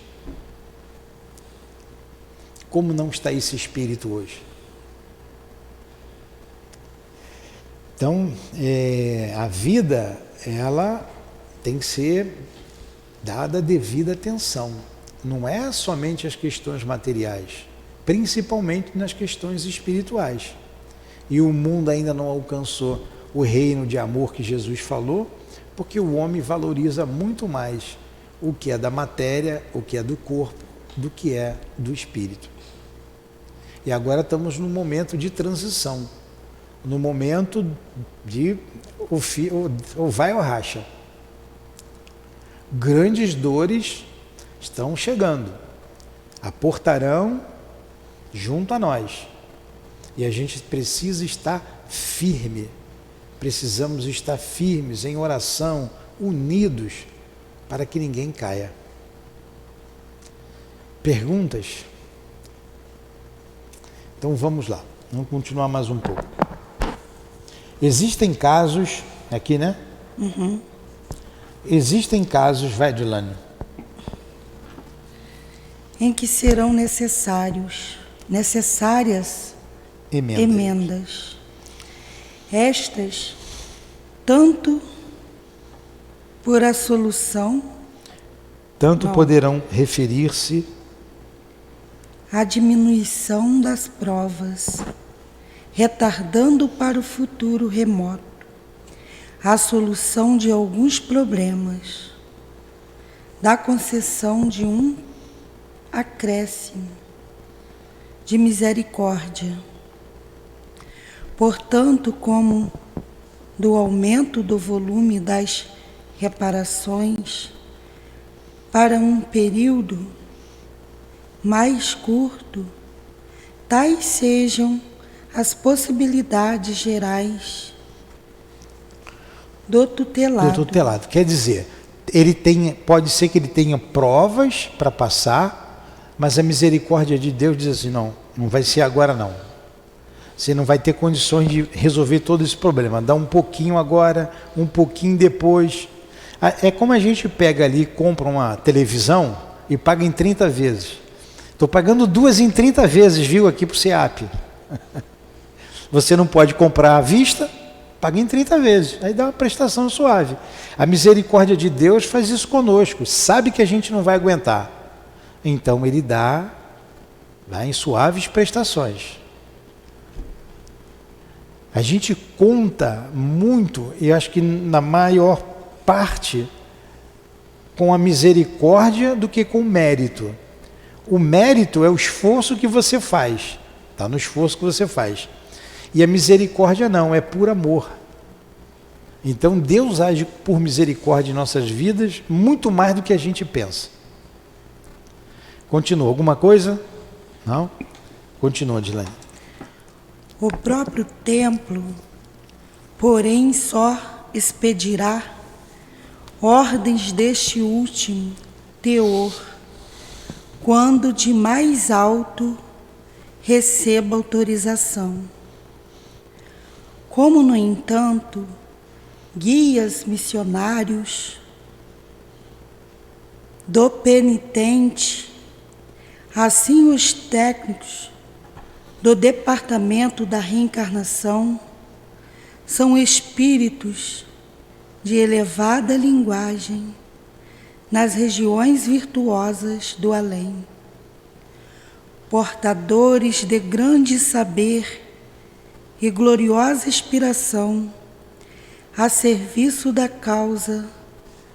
Como não está esse espírito hoje? Então, a vida, ela tem que ser dada a devida atenção. Não é somente as questões materiais, principalmente nas questões espirituais. E o mundo ainda não alcançou o reino de amor que Jesus falou, porque o homem valoriza muito mais o que é da matéria, o que é do corpo, do que é do espírito. E agora estamos num momento de transição, no momento de ou vai ou racha. Grandes dores estão chegando, aportarão junto a nós. E a gente precisa estar firme, precisamos estar firmes em oração, unidos, para que ninguém caia. Perguntas? Então vamos lá, vamos continuar mais um pouco. Existem casos, aqui né? Uhum. Existem casos, vai Dilane, em que serão necessárias emendas. Estas, tanto por a solução, poderão referir-se à diminuição das provas, retardando para o futuro remoto a solução de alguns problemas, da concessão de um acréscimo de misericórdia, portanto, como do aumento do volume das reparações para um período mais curto, tais sejam as possibilidades gerais do tutelado. Quer dizer, pode ser que ele tenha provas para passar, mas a misericórdia de Deus diz assim, não vai ser agora não. Você não vai ter condições de resolver todo esse problema. Dá um pouquinho agora, um pouquinho depois. É como a gente pega ali, compra uma televisão e paga em 30 vezes. Estou pagando 2 em 30 vezes, viu, aqui para o SEAP. Você não pode comprar à vista, paga em 30 vezes. Aí dá uma prestação suave. A misericórdia de Deus faz isso conosco. Sabe que a gente não vai aguentar. Então Ele dá em suaves prestações. A gente conta muito, e acho que na maior parte, com a misericórdia do que com o mérito. O mérito é o esforço que você faz. Está no esforço que você faz. E a misericórdia não, é por amor. Então Deus age por misericórdia em nossas vidas muito mais do que a gente pensa. Continua. Alguma coisa? Não? Continua, Dilane. O próprio templo, porém, só expedirá ordens deste último teor, quando de mais alto receba autorização. Como, no entanto, guias missionários do penitente, assim os técnicos do Departamento da Reencarnação são espíritos de elevada linguagem nas regiões virtuosas do além, portadores de grande saber e gloriosa inspiração a serviço da causa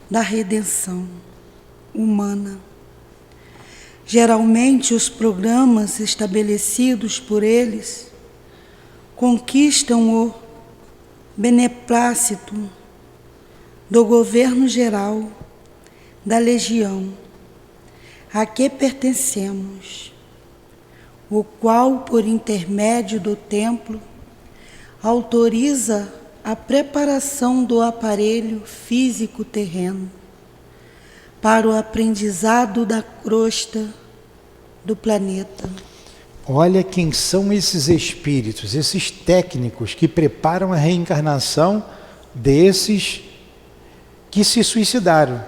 da redenção humana. Geralmente, os programas estabelecidos por eles conquistam o beneplácito do governo geral da legião a que pertencemos, o qual, por intermédio do templo, autoriza a preparação do aparelho físico terreno para o aprendizado da crosta do planeta. Olha quem são esses espíritos, esses técnicos que preparam a reencarnação desses que se suicidaram,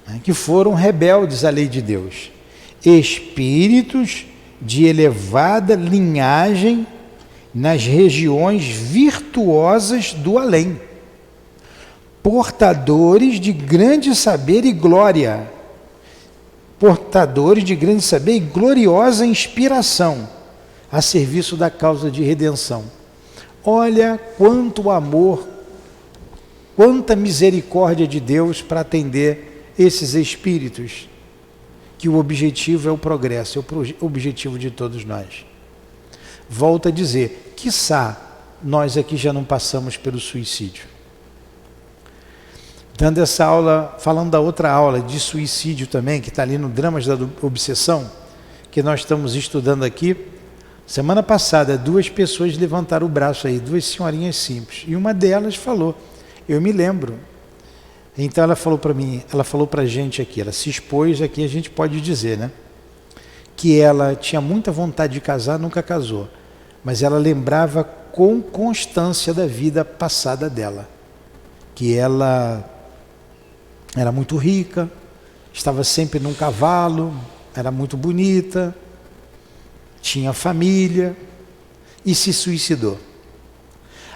né, que foram rebeldes à lei de Deus. Espíritos de elevada linhagem nas regiões virtuosas do além, portadores de grande saber e glória, portadores de grande saber e gloriosa inspiração a serviço da causa de redenção. Olha quanto amor, quanta misericórdia de Deus para atender esses espíritos, que o objetivo é o progresso, é o objetivo de todos nós. Volto a dizer, quiçá nós aqui já não passamos pelo suicídio. Dando essa aula, falando da outra aula de suicídio também, que está ali no Dramas da Obsessão, que nós estamos estudando aqui. Semana passada, 2 pessoas levantaram o braço aí, 2 senhorinhas simples, e uma delas falou, eu me lembro. Então ela falou para mim, ela falou para a gente aqui, ela se expôs aqui, a gente pode dizer, né? Que ela tinha muita vontade de casar, nunca casou, mas ela lembrava com constância da vida passada dela, que ela era muito rica, estava sempre num cavalo, era muito bonita, tinha família e se suicidou.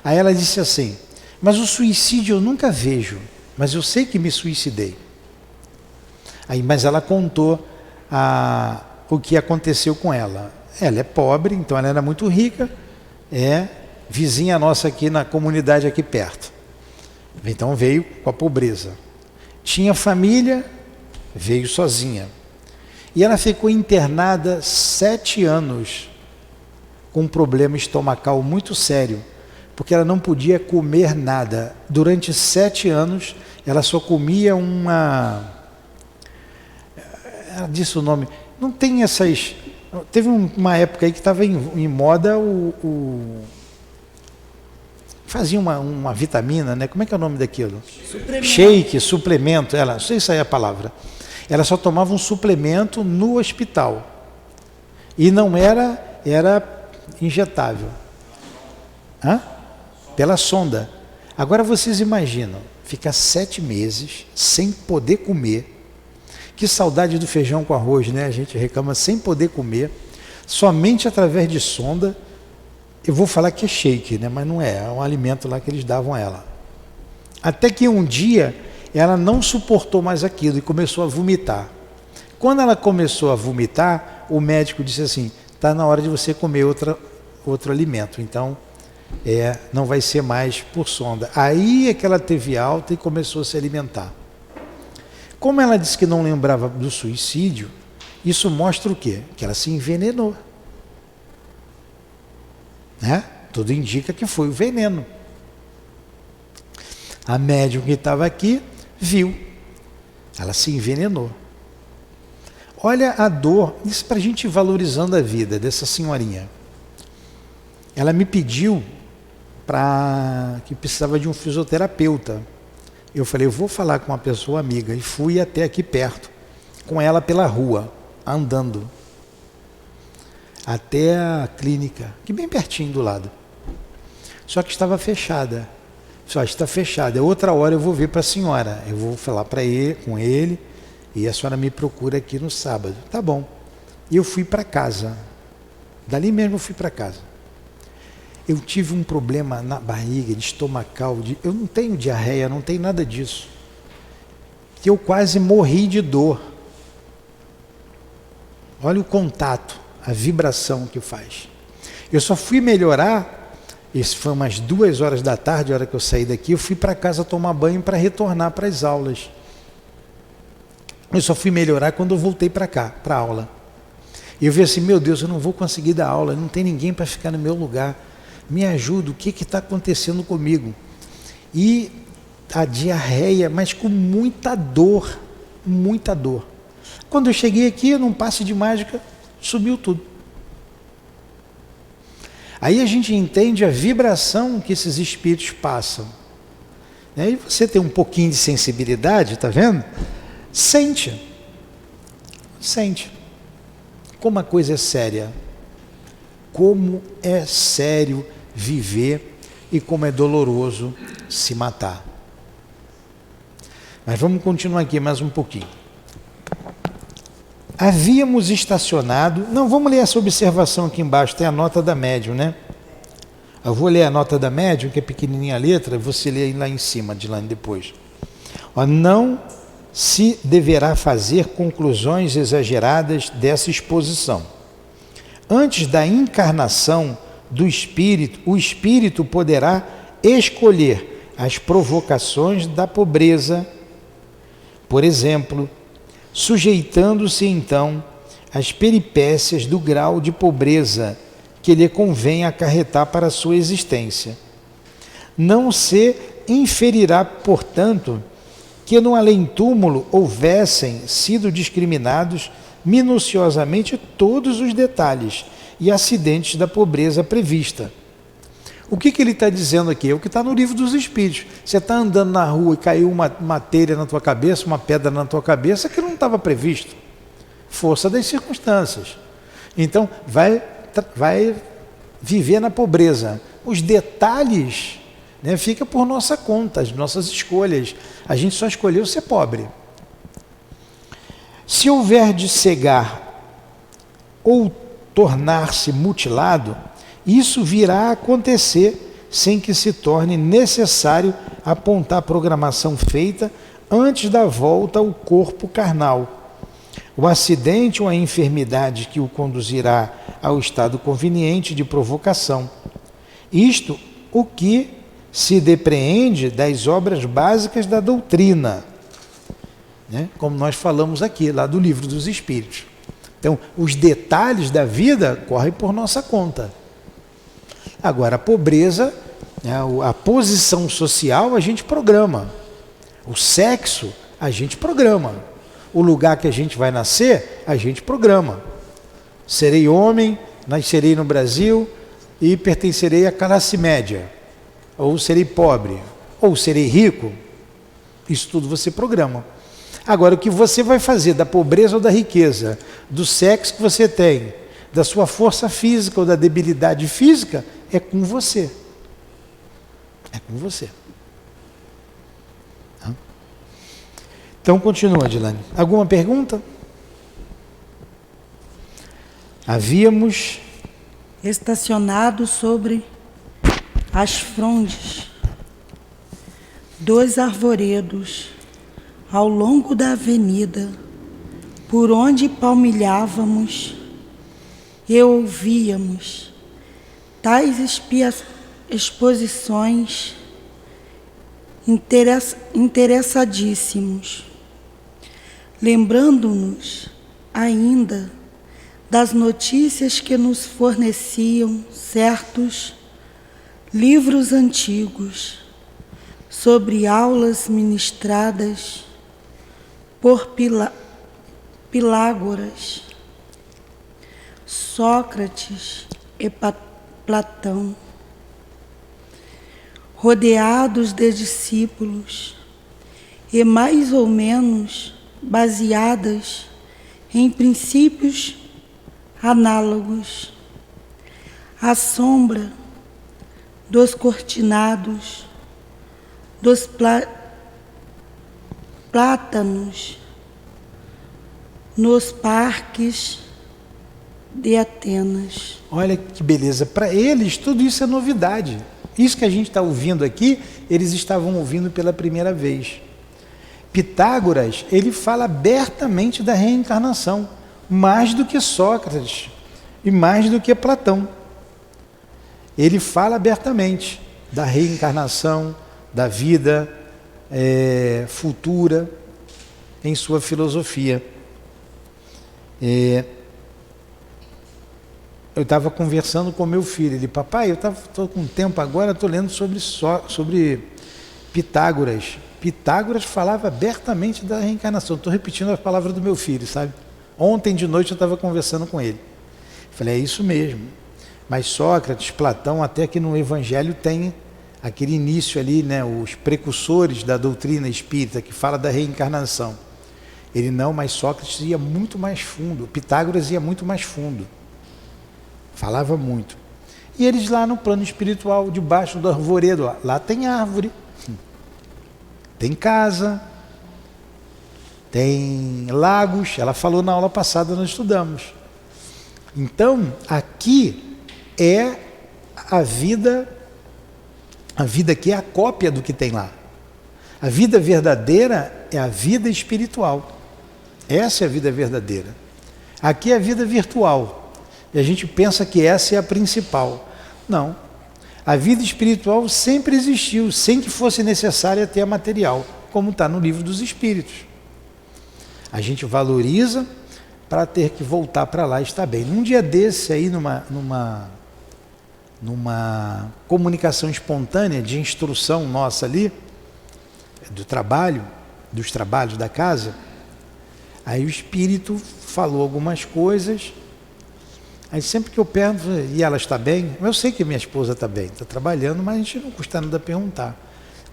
Aí ela disse assim, mas o suicídio eu nunca vejo, mas eu sei que me suicidei. Aí, mas ela contou o que aconteceu com ela. Ela é pobre, então ela era muito rica, é vizinha nossa aqui na comunidade aqui perto. Então veio com a pobreza. Tinha família, veio sozinha. E ela ficou internada 7 anos com um problema estomacal muito sério, porque ela não podia comer nada. Durante 7 anos, ela só comia ela disse o nome, não tem essas... Teve uma época aí que estava em moda fazia uma vitamina, né? Como é que é o nome daquilo? Suplemento. Shake, suplemento, não sei se é a palavra. Ela só tomava um suplemento no hospital. E não era injetável. Pela sonda. Agora vocês imaginam, ficar 7 meses sem poder comer. Que saudade do feijão com arroz, né? A gente reclama sem poder comer, somente através de sonda. Eu vou falar que é shake, né? Mas não é um alimento lá que eles davam a ela. Até que um dia ela não suportou mais aquilo e começou a vomitar. Quando ela começou a vomitar, o médico disse assim, está na hora de você comer outro alimento, então não vai ser mais por sonda. Aí é que ela teve alta e começou a se alimentar. Como ela disse que não lembrava do suicídio, isso mostra o quê? Que ela se envenenou. Né? Tudo indica que foi o veneno. A médium que estava aqui viu. Ela se envenenou. Olha a dor, isso para a gente ir valorizando a vida dessa senhorinha. Ela me pediu que precisava de um fisioterapeuta. Eu falei, eu vou falar com uma pessoa amiga. E fui até aqui perto, com ela pela rua, andando. Até a clínica, que bem pertinho do lado. Só que estava fechada. Só está fechada. Outra hora eu vou ver para a senhora. Eu vou falar com ele e a senhora me procura aqui no sábado. Tá bom. E eu fui para casa. Dali mesmo eu fui para casa. Eu tive um problema na barriga, de estomacal. Eu não tenho diarreia, não tenho nada disso. Que eu quase morri de dor. Olha o contato, a vibração que faz. Eu só fui melhorar, isso foi umas 2 horas da tarde, a hora que eu saí daqui, eu fui para casa tomar banho para retornar para as aulas. Eu só fui melhorar quando eu voltei para cá, para a aula. E eu vi assim, meu Deus, eu não vou conseguir dar aula, não tem ninguém para ficar no meu lugar. Me ajuda, o que está acontecendo comigo? E a diarreia, mas com muita dor, muita dor. Quando eu cheguei aqui, num passe de mágica, sumiu tudo. Aí a gente entende a vibração que esses espíritos passam. E você tem um pouquinho de sensibilidade, tá vendo? Sente. Como a coisa é séria. Como é sério viver e como é doloroso se matar. Mas vamos continuar aqui mais um pouquinho. havíamos estacionado... Não, vamos ler essa observação aqui embaixo, tem a nota da médium, né? Eu vou ler a nota da médium, que é pequenininha a letra, você lê aí lá em cima, de lá depois. Ó, não se deverá fazer conclusões exageradas dessa exposição. Antes da encarnação do espírito, o espírito poderá escolher as provocações da pobreza, por exemplo, sujeitando-se então às peripécias do grau de pobreza que lhe convém acarretar para a sua existência. Não se inferirá, portanto, que no além-túmulo houvessem sido discriminados minuciosamente todos os detalhes e acidentes da pobreza prevista. O que ele está dizendo aqui? É o que está no Livro dos Espíritos. Você está andando na rua e caiu uma telha na tua cabeça, uma pedra na tua cabeça que não estava previsto. Força das circunstâncias. Então, vai viver na pobreza. Os detalhes, né, fica por nossa conta, as nossas escolhas. A gente só escolheu ser pobre. Se houver de cegar ou tornar-se mutilado, isso virá a acontecer sem que se torne necessário apontar a programação feita antes da volta ao corpo carnal. O acidente ou a enfermidade que o conduzirá ao estado conveniente de provocação. Isto o que se depreende das obras básicas da doutrina, né? Como nós falamos aqui, lá do Livro dos Espíritos. Então, os detalhes da vida correm por nossa conta. Agora, a pobreza, né, a posição social, a gente programa. O sexo, a gente programa. O lugar que a gente vai nascer, a gente programa. Serei homem, nascerei no Brasil e pertencerei à classe média. Ou serei pobre, ou serei rico. Isso tudo você programa. Agora, o que você vai fazer da pobreza ou da riqueza, do sexo que você tem, da sua força física ou da debilidade física, é com você. É com você. Então, continua, Adilane. Alguma pergunta? Havíamos estacionado sobre as frondes dos arvoredos ao longo da avenida por onde palmilhávamos e ouvíamos tais exposições interessadíssimos, lembrando-nos ainda das notícias que nos forneciam certos livros antigos sobre aulas ministradas por Pitágoras, Sócrates e Platão, rodeados de discípulos e mais ou menos baseadas em princípios análogos, à sombra dos cortinados, dos plátanos, nos parques de Atenas. Olha que beleza, para eles tudo isso é novidade. Isso que a gente está ouvindo aqui, eles estavam ouvindo pela primeira vez. Pitágoras, ele fala abertamente da reencarnação, mais do que Sócrates e mais do que Platão. Ele fala abertamente da reencarnação, da vida futura em sua filosofia. Eu estava conversando com meu filho, ele, papai, eu estou com tempo agora, estou lendo sobre Pitágoras. Pitágoras falava abertamente da reencarnação. Estou repetindo as palavras do meu filho, sabe? Ontem de noite eu estava conversando com ele. Falei, é isso mesmo. Mas Sócrates, Platão, até que no Evangelho tem aquele início ali, né, os precursores da doutrina espírita, que fala da reencarnação. Ele não, mas Sócrates ia muito mais fundo, Pitágoras ia muito mais fundo. Falava muito. E eles lá no plano espiritual, debaixo do arvoredo, lá tem árvore, tem casa, tem lagos, ela falou na aula passada, nós estudamos. Então, aqui é a vida aqui é a cópia do que tem lá. A vida verdadeira é a vida espiritual. Essa é a vida verdadeira. Aqui é a vida virtual. E a gente pensa que essa é a principal. Não. A vida espiritual sempre existiu, sem que fosse necessária ter a material, como está no Livro dos Espíritos. A gente valoriza para ter que voltar para lá e estar bem. Num dia desse aí, numa comunicação espontânea de instrução nossa ali, dos trabalhos da casa, aí o Espírito falou algumas coisas. Aí sempre que eu pergunto, e ela está bem? Eu sei que minha esposa está bem, está trabalhando, mas a gente não custa nada perguntar.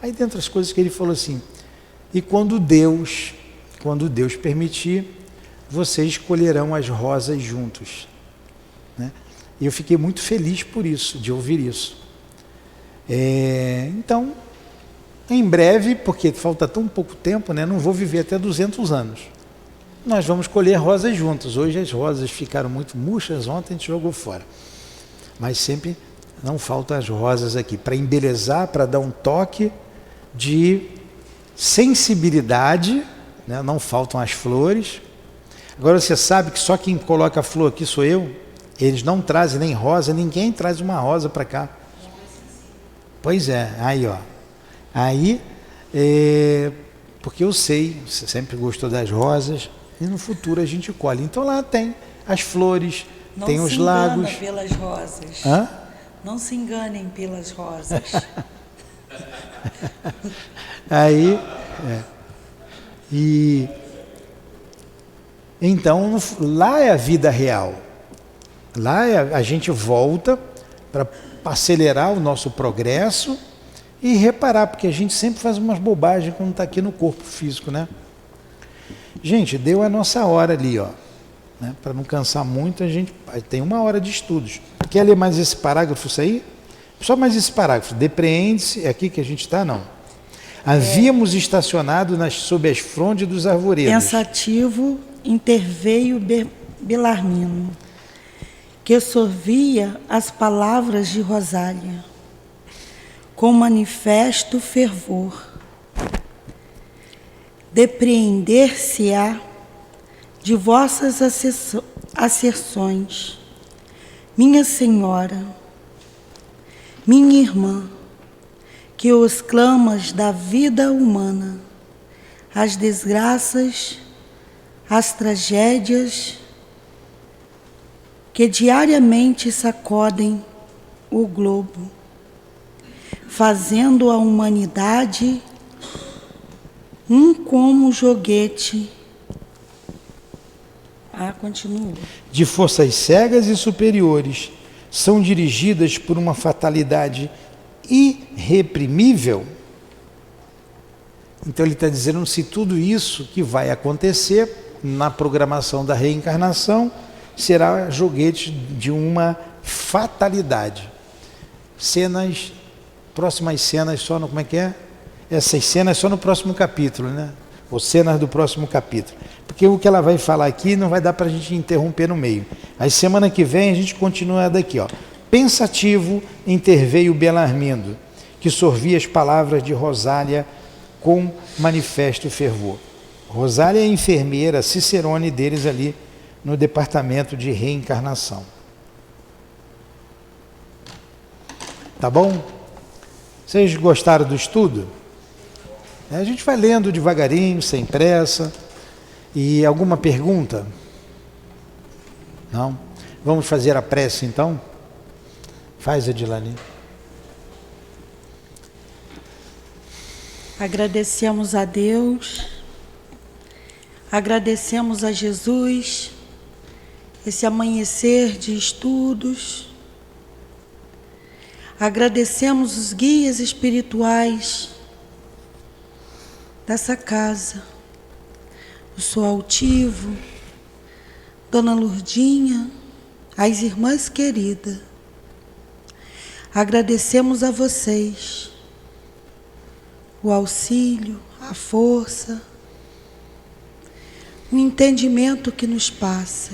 Aí dentre as coisas que ele falou assim, e quando Deus permitir, vocês colherão as rosas juntos. Né? E eu fiquei muito feliz por isso, de ouvir isso. Então, em breve, porque falta tão pouco tempo, né, não vou viver até 200 anos. Nós vamos colher rosas juntos. Hoje as rosas ficaram muito murchas, ontem a gente jogou fora. Mas sempre não faltam as rosas aqui, para embelezar, para dar um toque de sensibilidade, né? Não faltam as flores. Agora você sabe que só quem coloca a flor aqui sou eu. Eles não trazem nem rosa, ninguém traz uma rosa para cá. Pois é, aí ó. Aí, porque eu sei, você sempre gostou das rosas, e no futuro a gente colhe. Então lá tem as flores, Não tem os se lagos. engana pelas rosas. Hã? Não se enganem pelas rosas. Aí, e então lá é a vida real. Lá a gente volta para acelerar o nosso progresso e reparar, porque a gente sempre faz umas bobagens quando está aqui no corpo físico, né? Gente, deu a nossa hora ali, ó. Né? Para não cansar muito, a gente tem 1 hora de estudos. Quer ler mais esse parágrafo, isso aí? Só mais esse parágrafo. Depreende-se, é aqui que a gente está, não. Havíamos estacionado sob as frondes dos arvoredos. Pensativo, interveio Belarmino, que sorvia as palavras de Rosália, com manifesto fervor. Depreender-se-á de vossas asserções, minha senhora, minha irmã, que os clamas da vida humana, as desgraças, as tragédias que diariamente sacodem o globo, fazendo a humanidade como joguete. Continua. De forças cegas e superiores, são dirigidas por uma fatalidade irreprimível. Então ele está dizendo, se tudo isso que vai acontecer na programação da reencarnação será joguete de uma fatalidade. Próximas cenas só no, como é que é? Essas cenas só no próximo capítulo, né? Ou cenas do próximo capítulo. Porque o que ela vai falar aqui não vai dar para a gente interromper no meio. Aí semana que vem a gente continua daqui, ó. Pensativo interveio Belarmindo, que sorvia as palavras de Rosália com manifesto fervor. Rosália é a enfermeira Cicerone deles ali no departamento de reencarnação. Tá bom? Vocês gostaram do estudo? A gente vai lendo devagarinho, sem pressa. E alguma pergunta? Não? Vamos fazer a prece então? Faz, Edilane. Agradecemos a Deus, agradecemos a Jesus, esse amanhecer de estudos, agradecemos os guias espirituais dessa casa, o Sou Altivo, Dona Lurdinha, as irmãs queridas. Agradecemos a vocês o auxílio, a força, um entendimento que nos passa,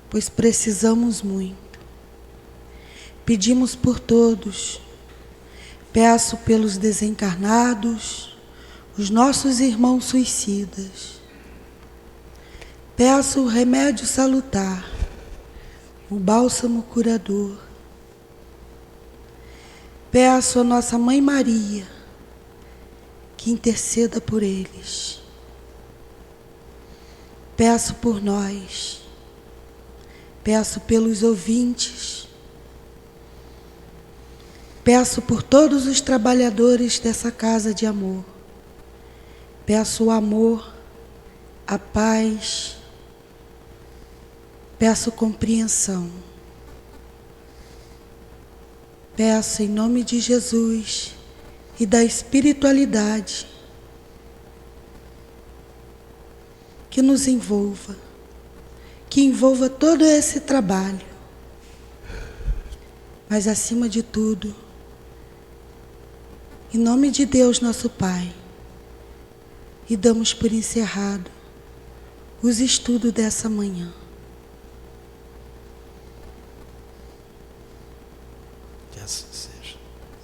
pois precisamos muito. Pedimos por todos, peço pelos desencarnados, os nossos irmãos suicidas. Peço o remédio salutar, o bálsamo curador. Peço a nossa Mãe Maria que interceda por eles. Peço por nós, peço pelos ouvintes, peço por todos os trabalhadores dessa casa de amor. Peço o amor, a paz, peço compreensão. Peço em nome de Jesus e da espiritualidade que nos envolva, que envolva todo esse trabalho. Mas acima de tudo, em nome de Deus nosso Pai, e damos por encerrado os estudos dessa manhã. Que assim seja.